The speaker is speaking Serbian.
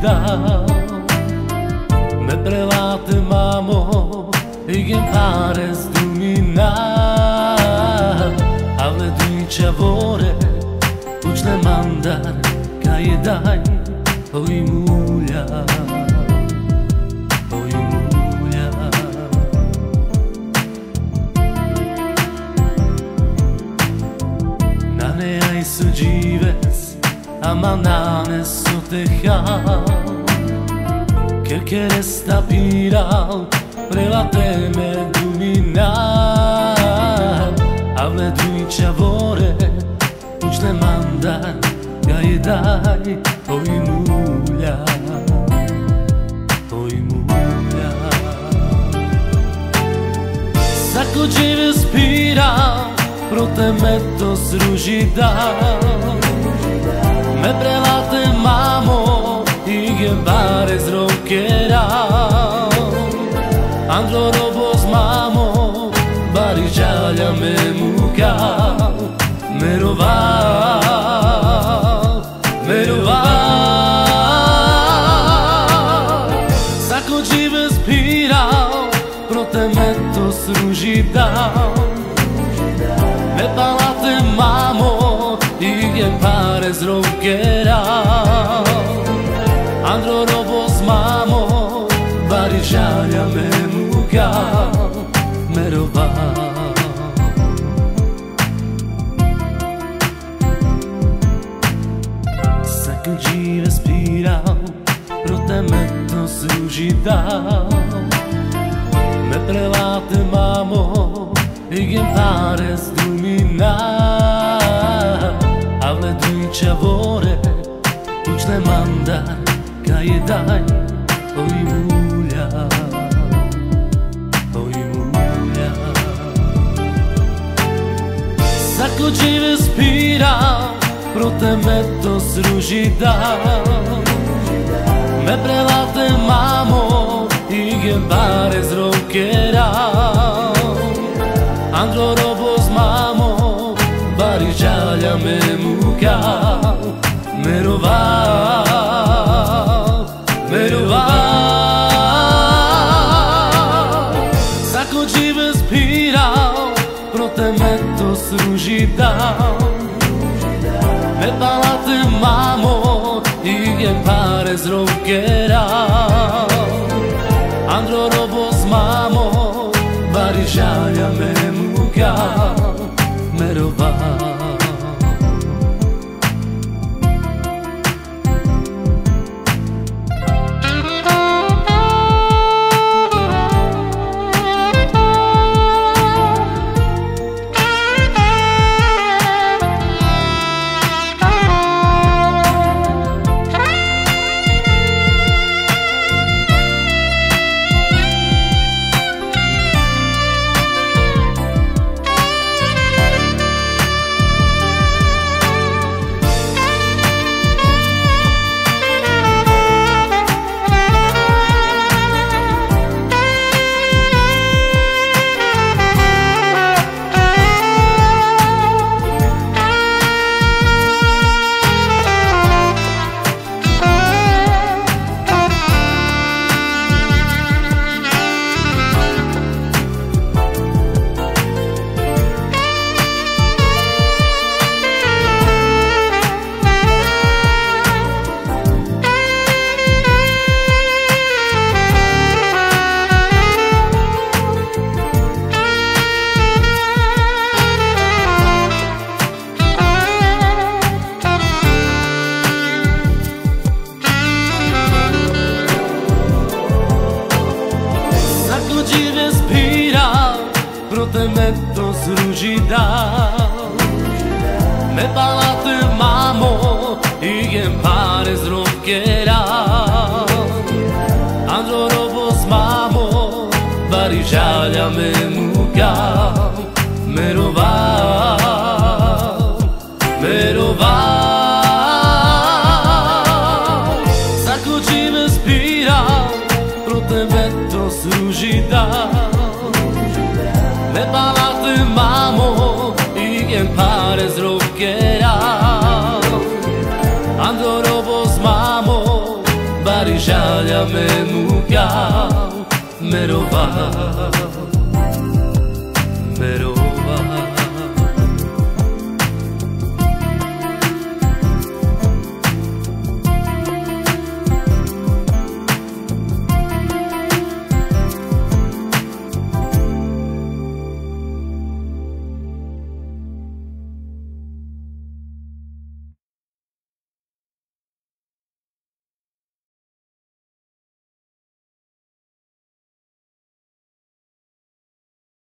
dau. Me prelate mamo i gjem pare zdumina, ale duića vore učne mandar ka je daj oj mulja, oj mulja. Nane aj su džives ama nane su tehal, che resta piral prelate me dumina, ale duića vore učne mandar ga je daj oj mulja, oj mulja. Sako džive spiral prote me to sruži dal, me prelate mamo i gjem bare z rockera, Andro robo s mamo bari žalja me mukal, meroval, meroval. Sako džive spiral prote me to sruži dal, me palate mamo i gjem pare z rockera, Andro robo s mamo bari žalja me mukal, meroval. Sako džive spiral prote me to sruži dal, me prelate mamo i gjem pare zdumina, ale duića vore učne mandar ka je daj oj mulja, oj mulja. Sako džive spiral prote me to sruži dal, me prelate mamo i gjem bare z rockera, Andro robo s mamo bari žalja me mukal, meroval, meroval. Sako džive spiral prote me to sruži dal, me palate mamo i gjem pare z rockera, Andro robo s mamo bari žalja me mukal, meroval. Prote me to sruži dal, me palate mamo i gjem pare z rockera, Andro robo s mamo bari žalja me mukal, meroval, meroval. Sako džive spiral prote me to sruži dal, me palate mamo i gjem pare z rockera, Andro robo s mamo me mukau me rovar